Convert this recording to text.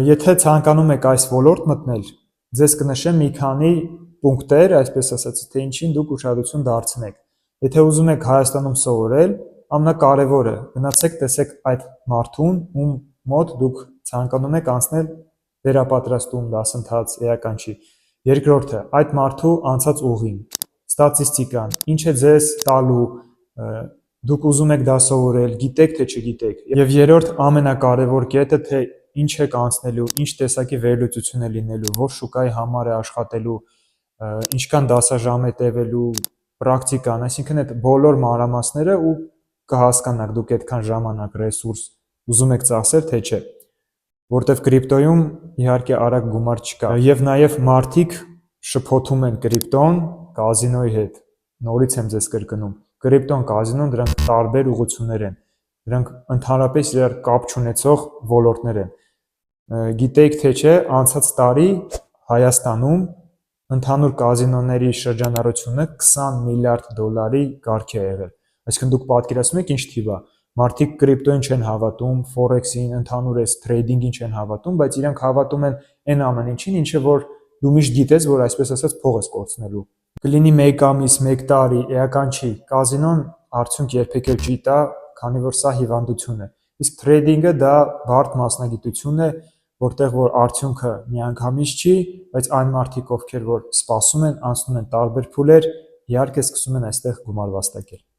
Եթե ցանկանում եք այս ոլորտ մտնել, ձեզ կնշեմ մի քանի պունկտեր, այսպես ասած, թե ինչին դուք ուշադրություն դարձնեք։ Եթե ուզում եք Հայաստանում սովորել, ամենակարևորը գնացեք տեսեք այդ մարդուն, ում մոտ դուք ցանկանում եք անցնել վերապատրաստում, դասընթաց, էական չի։ Երկրորդը, այդ մարդու անցած ուղին, ստատիստիկան, ինչ է ձեզ տալու, դուք ուզում եք դա սովորել, գիտեք թե չգիտեք։ Եվ երրորդ ամենակարևոր կետը, թե ինչ եք անցնելու, ինչ տեսակի վերլուծություն է լինելու, որ շուկայի համար է աշխատելու, ինչքան դասաժամ է տևելու, պրակտիկան, այսինքն այդ բոլոր մանրամասները ու կհասկանաք դուք այդքան ժամանակ, ռեսուրս ուզում եք ծախսել, թե չէ։ Որտեվ կրիպտոյում իհարկե արագ գումար չկա։ Եվ նաև մարդիկ շփոթում են կրիպտոն կազինոյի հետ։ Նորից եմ ձեզ կրկնում, կրիպտոն, կազինոն դրանք տարբեր ուղղություններ են։ Դրանք ընդհանրապես իրար կապ չունեցող ոլորտներ են։ Գիտեիք թե չէ, անցած տարի Հայաստանում ընդհանուր կազինոների շրջանառությունը 20 միլիարդ դոլարի կարգ է եղել։ Այսինքն դուք պատկերացնում եք ինչ թիվ է։ Մարդիկ կրիպտոյին չեն հավատում, ֆորեքսին, ընդհանուր այս թրեյդինգին չեն հավատում, բայց իրանք հավատում են այն ամեն ինչին, ինչը որ դու միշտ գիտես, որ այսպես ասած փող ես կորցնելու։ Կլինի 1 ամիս, 1 տարի, էական չի։ Կազինոն արդյունք երբեք էլ չի տա, քանի որ սա հիվանդություն է։ Իսկ թրեյդինգը դա բարդ մասնագիտություն է, որտեղ որ արդյունքը միանգամից չի, բայց այն մարդիկ, ովքեր որ սպասում են, անցնում են տարբեր փուլեր, իհարկե սկսում են այստեղ գումար վաստակել։